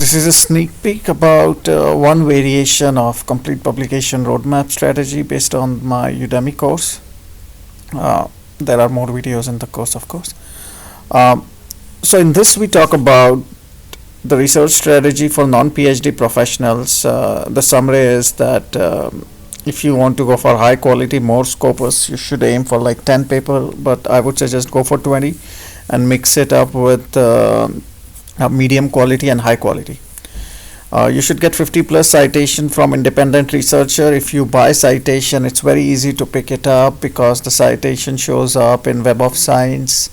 This is a sneak peek about one variation of complete publication roadmap strategy based on my Udemy course. There are more videos in the course, of course. Um, so in this, we talk about the research strategy for non-PhD professionals. The summary is that if you want to go for high quality, more Scopus, you should aim for like 10 paper, but I would suggest go for 20 and mix it up with medium quality and high quality. You should get 50 plus citation from independent researcher. If you buy citation, it's very easy to pick it up because the citation shows up in Web of Science.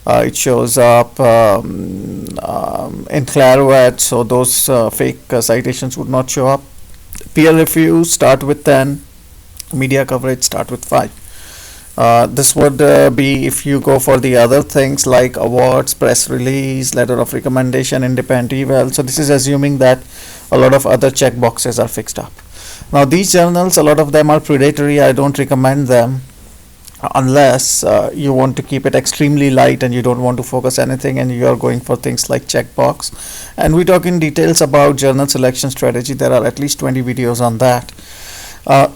It shows up in Clarivate, so those fake citations would not show up. Peer review start with 10, media coverage start with 5. This would be if you go for the other things like awards, press release, letter of recommendation, independent eval. So this is assuming that a lot of other check boxes are fixed up. Now these journals, a lot of them are predatory. I don't recommend them unless you want to keep it extremely light and you don't want to focus anything and you are going for things like checkbox. And we talk in details about journal selection strategy. There are at least 20 videos on that.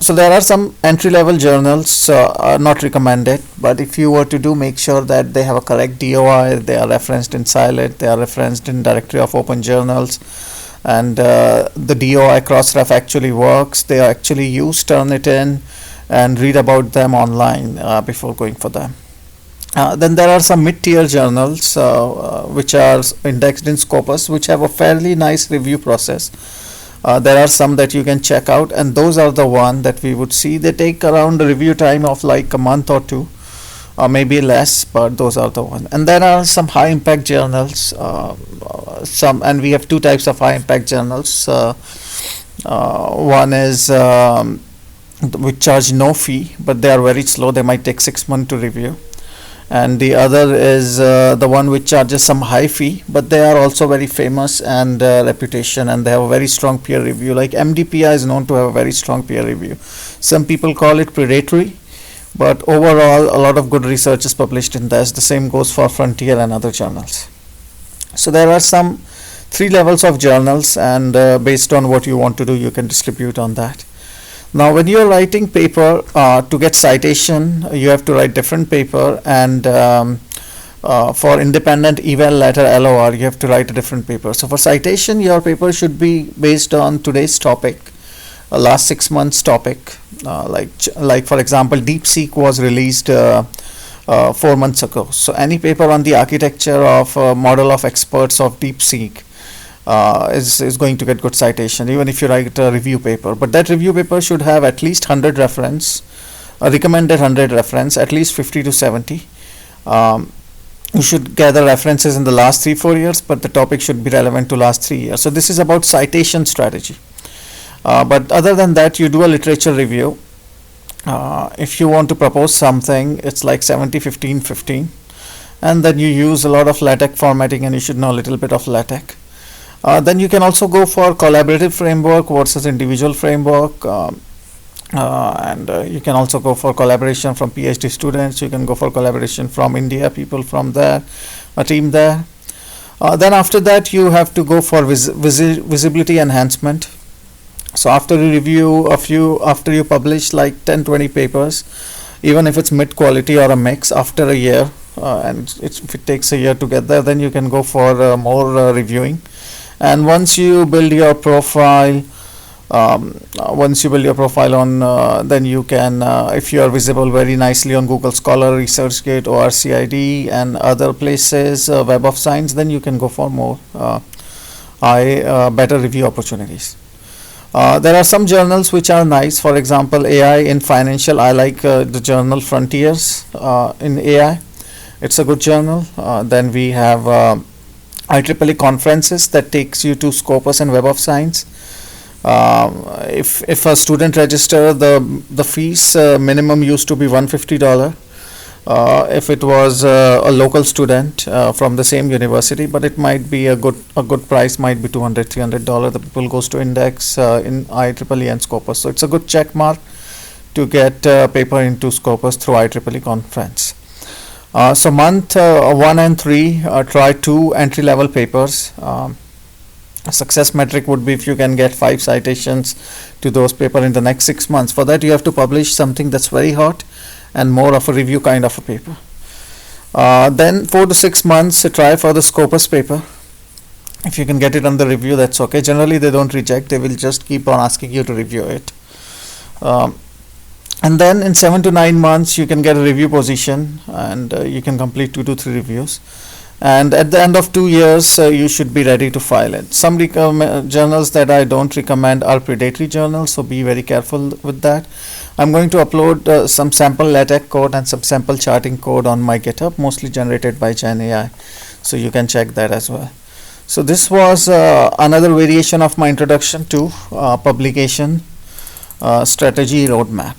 So there are some entry-level journals are not recommended, but if you were to do, make sure that they have a correct DOI, they are referenced in Scilit, they are referenced in Directory of Open Journals, and the DOI cross-ref actually works. They are actually use Turnitin and read about them online before going for them. Then there are some mid-tier journals which are indexed in Scopus, which have a fairly nice review process. There are some that you can check out, and those are the one that we would see. They take around a review time of like a month or two, or maybe less, but those are the one. And there are some high impact journals, and we have two types of high impact journals. One is which charge no fee, but they are very slow. They might take 6 months to review. And the other is the one which charges some high fee, but they are also very famous and reputation, and they have a very strong peer review. Like MDPI is known to have a very strong peer review. Some people call it predatory, but overall a lot of good research is published in this. The same goes for Frontier and other journals. So there are some 3 levels of journals, and based on what you want to do, you can distribute on that. Now when you are writing paper to get citation, you have to write different paper, and for independent eval letter LOR, you have to write a different paper. So for citation, your paper should be based on today's topic, last 6 months topic. Like for example, DeepSeek was released 4 months ago. So any paper on the architecture of a model of experts of DeepSeek is going to get good citation, even if you write a review paper. But that review paper should have at least 100 reference, recommended 100 reference, at least 50 to 70. You should gather references in the last 3-4 years, but the topic should be relevant to last 3 years. So this is about citation strategy. But other than that, you do a literature review. If you want to propose something, it's like 70-15-15, and then you use a lot of LaTeX formatting, and you should know a little bit of LaTeX. Then you can also go for collaborative framework versus individual framework, and you can also go for collaboration from PhD students. You can go for collaboration from India, people from there, a team there. Then after that, you have to go for visibility enhancement. So after you review after you publish like 10-20 papers, even if it's mid quality or a mix, after a year, and if it takes a year to get there, then you can go for more reviewing. And once you build your profile, on then you can, if you are visible very nicely on Google Scholar, ResearchGate, ORCID, and other places, Web of Science, then you can go for more better review opportunities. There are some journals which are nice. For example, AI in financial, I like the journal Frontiers in AI. It's a good journal. Then we have IEEE conferences that takes you to Scopus and Web of Science. If a student register, the fees minimum used to be $150 if it was a local student from the same university, but it might be a good price, might be $200-300. The people goes to index in IEEE and Scopus, so it's a good check mark to get paper into Scopus through IEEE conference. So month 1 and 3, try 2 entry-level papers. A success metric would be if you can get 5 citations to those paper in the next 6 months. For that, you have to publish something that's very hot and more of a review kind of a paper. Then 4 to 6 months, try for the Scopus paper. If you can get it under review, that's okay. Generally, they don't reject; they will just keep on asking you to review it. And then in 7 to 9 months, you can get a review position, and you can complete 2 to 3 reviews. And at the end of 2 years, you should be ready to file it. Some journals that I don't recommend are predatory journals, so be very careful with that. I'm going to upload some sample LaTeX code and some sample charting code on my GitHub, mostly generated by GenAI, so you can check that as well. So this was another variation of my introduction to publication strategy roadmap.